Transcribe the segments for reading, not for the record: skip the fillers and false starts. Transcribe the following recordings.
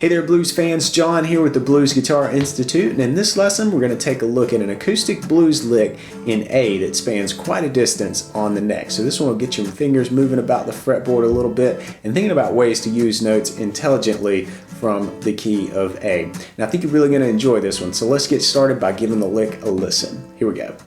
Hey there blues fans, John here with the Blues Guitar Institute, and in this lesson we're going to take a look at an acoustic blues lick in A that spans quite a distance on the neck. So this one will get your fingers moving about the fretboard a little bit and thinking about ways to use notes intelligently from the key of A. And I think you're really going to enjoy this one, so let's get started by giving the lick a listen. Here we go.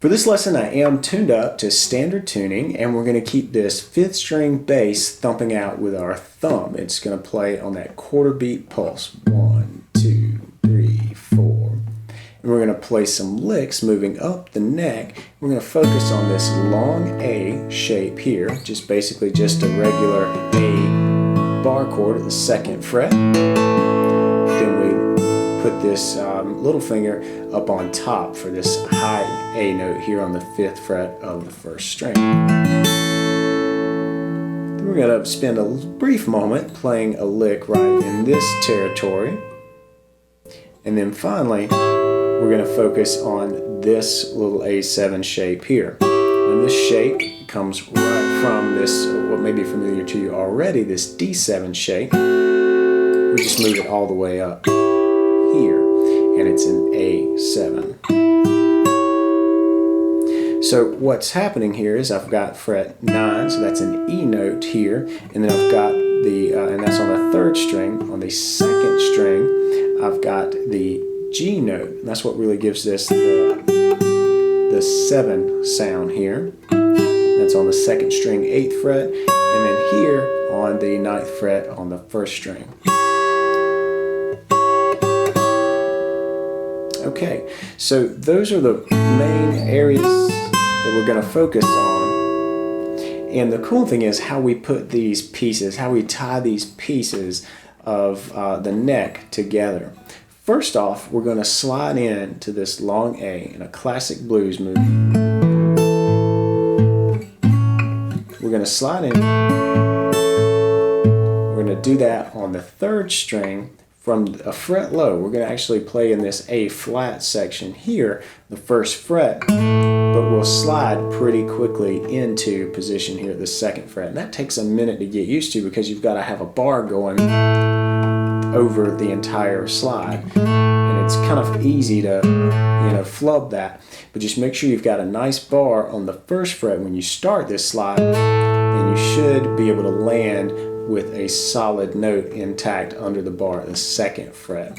For this lesson, I am tuned up to standard tuning, and we're going to keep this 5th string bass thumping out with our thumb. It's going to play on that quarter beat pulse. 1, 2, 3, 4. And we're going to play some licks moving up the neck. We're going to focus on this long A shape here, basically just a regular A bar chord at the 2nd fret. Then we put this little finger up on top for this high A note here on the 5th fret of the 1st string. Then we're going to spend a brief moment playing a lick right in this territory. And then finally, we're going to focus on this little A7 shape here. And this shape comes right from this, what may be familiar to you already, this D7 shape. We just move it all the way up here, and it's an A7. So what's happening here is I've got fret 9, so that's an E note here, and then I've got the, and that's on the 3rd string. On the 2nd string, I've got the G note, and that's what really gives this the 7 sound here. That's on the 2nd string, 8th fret, and then here on the 9th fret on the 1st string. Okay, so those are the main areas that we're going to focus on. And the cool thing is how we put these pieces, how we tie these pieces of the neck together. First off, we're going to slide in to this long A in a classic blues move. We're going to slide in. We're going to do that on the 3rd string. From a fret low, we're going to actually play in this A flat section here, the 1st fret, but we'll slide pretty quickly into position here at the 2nd fret. And that takes a minute to get used to because you've got to have a bar going over the entire slide. And it's kind of easy to, flub that, but just make sure you've got a nice bar on the 1st fret when you start this slide, and you should be able to land with a solid note intact under the bar at the 2nd fret.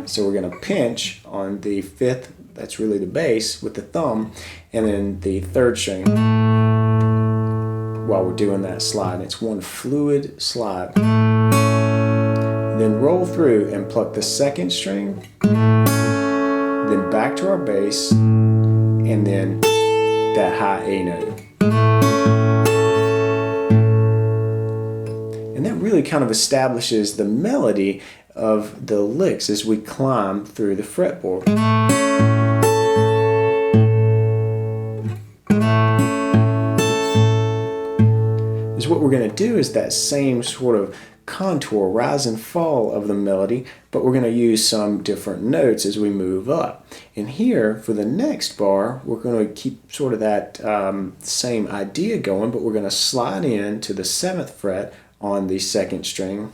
So we're going to pinch on the 5th, that's really the bass, with the thumb, and then the 3rd string while we're doing that slide. It's one fluid slide. Then roll through and pluck the 2nd string, then back to our bass, and then that high A note. And that really kind of establishes the melody of the licks as we climb through the fretboard. Because what we're going to do is that same sort of contour, rise and fall of the melody, but we're going to use some different notes as we move up. And here, for the next bar, we're going to keep sort of that same idea going, but we're going to slide in to the 7th fret on the 2nd string,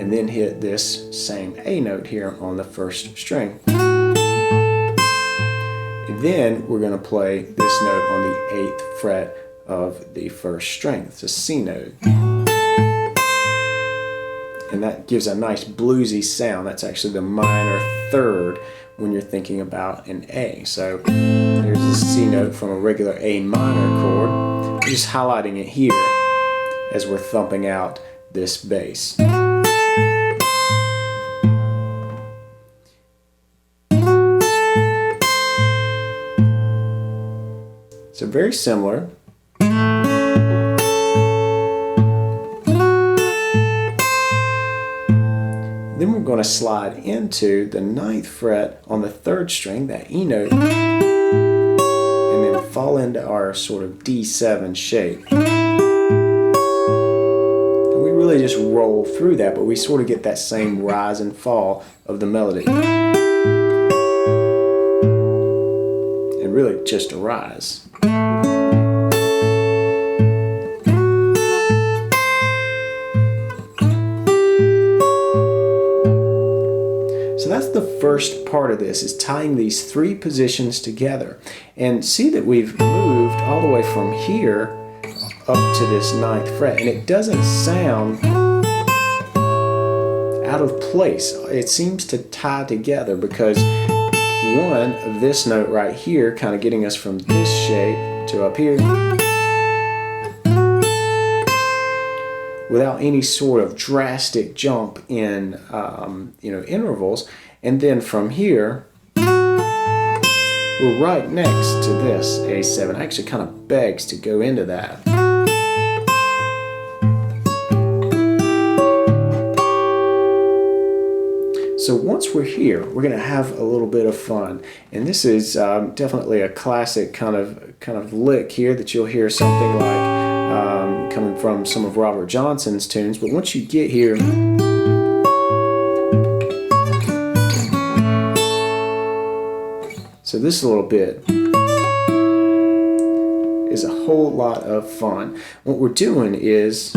and then hit this same A note here on the 1st string. And then we're going to play this note on the 8th fret of the 1st string. It's a C note. And that gives a nice bluesy sound. That's actually the minor 3rd when you're thinking about an A. So there's a C note from a regular A minor chord. I'm just highlighting it here as we're thumping out this bass. So very similar. Then we're going to slide into the 9th fret on the 3rd string, that E note, and our sort of D7 shape. And we really just roll through that, but we sort of get that same rise and fall of the melody. And really just a rise. So that's the first part of this, is tying these three positions together. And see that we've moved all the way from here up to this 9th fret, and it doesn't sound out of place. It seems to tie together because one of this note right here kind of getting us from this shape to up here without any sort of drastic jump in intervals, and then from here we're right next to this A7. Actually kind of begs to go into that. So once we're here, we're going to have a little bit of fun, and this is definitely a classic kind of lick here that you'll hear something like coming from some of Robert Johnson's tunes. But once you get here, so this little bit is a whole lot of fun. What we're doing is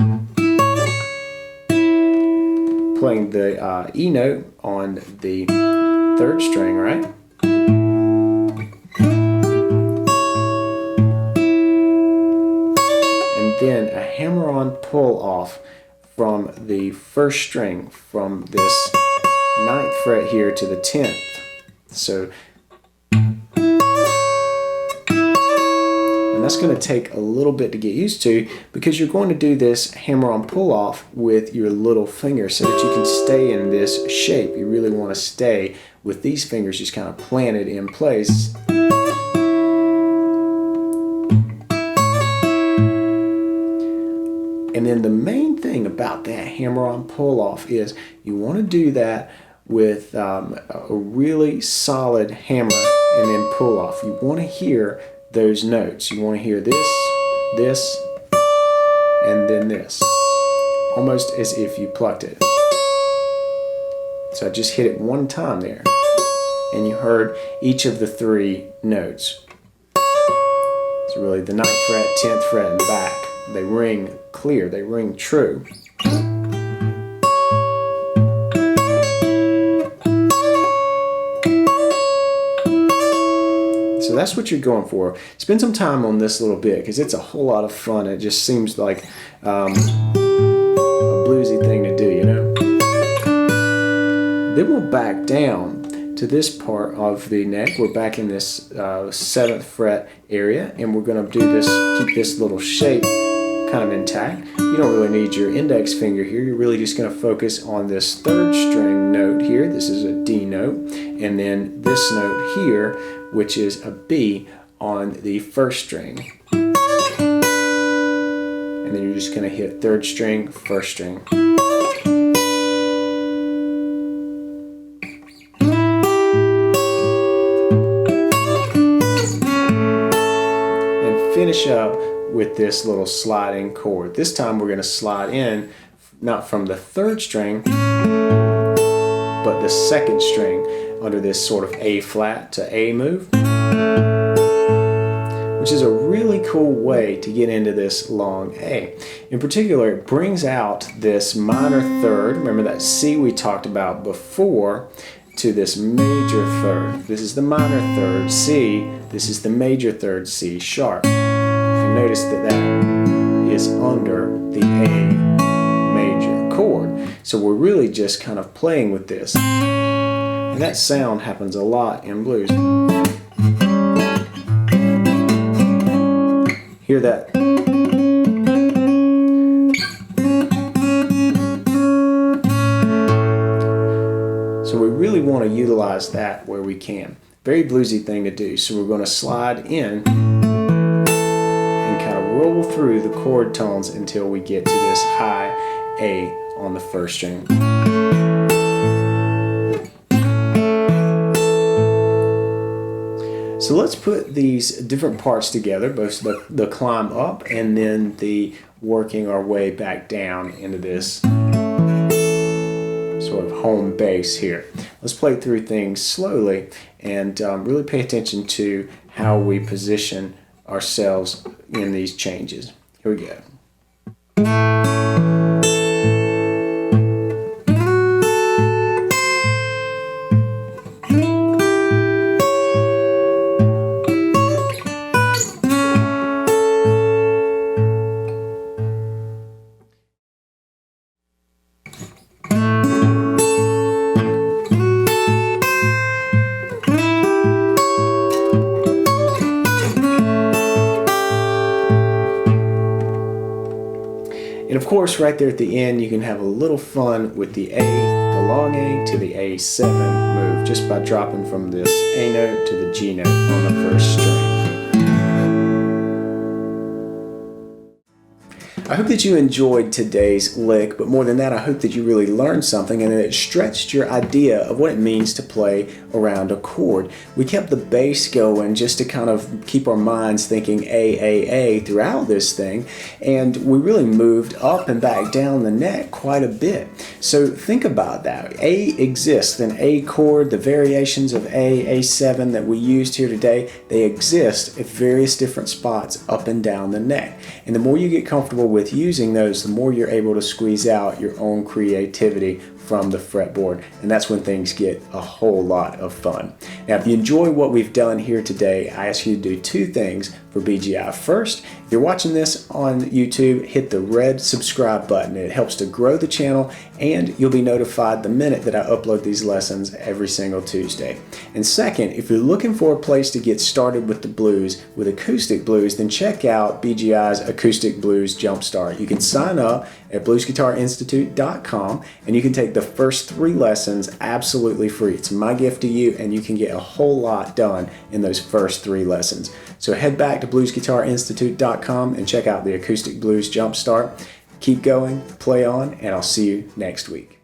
playing the E note on the 3rd string, right? And then a hammer-on pull-off from the 1st string, from this 9th fret here to the 10th. So, and that's going to take a little bit to get used to, because you're going to do this hammer-on pull-off with your little finger so that you can stay in this shape. You really want to stay with these fingers just kind of planted in place. And then the main thing about that hammer-on pull-off is you want to do that with a really solid hammer and then pull-off. You want to hear those notes. You want to hear this, this, and then this, almost as if you plucked it. So I just hit it one time there, and you heard each of the 3 notes. So really the 9th fret, 10th fret, and back. They ring clear, they ring true. So that's what you're going for. Spend some time on this little bit because it's a whole lot of fun. It just seems like a bluesy thing to do, you know. Then we'll back down to this part of the neck. We're back in this 7th fret area, and we're going to do this, keep this little shape kind of intact. You don't really need your index finger here. You're really just going to focus on this 3rd string note here. This is a D note, and then this note here, which is a B on the 1st string. And then you're just going to hit 3rd string, 1st string. And finish up with this little sliding chord. This time we're going to slide in, not from the 3rd string, but the 2nd string under this sort of A flat to A move, which is a really cool way to get into this long A. In particular, it brings out this minor 3rd, remember that C we talked about before, to this major 3rd. This is the minor 3rd C, this is the major 3rd C sharp. And notice that that is under the A major chord. So we're really just kind of playing with this. And that sound happens a lot in blues. Hear that? So we really want to utilize that where we can. Very bluesy thing to do. So we're going to slide in and kind of roll through the chord tones until we get to this high A on the 1st string. So So let's put these different parts together, both the climb up and then the working our way back down into this sort of home base here. Let's play through things slowly and really pay attention to how we position ourselves in these changes. Here we go. And of course, right there at the end, you can have a little fun with the A, the long A to the A7 move, just by dropping from this A note to the G note on the first string. I hope that you enjoyed today's lick, but more than that, I hope that you really learned something and that it stretched your idea of what it means to play around a chord. We kept the bass going just to kind of keep our minds thinking A throughout this thing, and we really moved up and back down the neck quite a bit. So think about that. A exists, an A chord, the variations of A7 that we used here today, they exist at various different spots up and down the neck. And the more you get comfortable with using those, the more you're able to squeeze out your own creativity from the fretboard, and that's when things get a whole lot of fun. Now, if you enjoy what we've done here today, I ask you to do two things for BGI. First, if you're watching this on YouTube, hit the red subscribe button. It helps to grow the channel, and you'll be notified the minute that I upload these lessons every single Tuesday. And second, if you're looking for a place to get started with the blues, with acoustic blues, then check out BGI's Acoustic Blues Jumpstart. You can sign up at bluesguitarinstitute.com, and you can take the first 3 lessons absolutely free. It's my gift to you, and you can get a whole lot done in those first 3 lessons. So head back to bluesguitarinstitute.com and check out the Acoustic Blues Jumpstart. Keep going, play on, and I'll see you next week.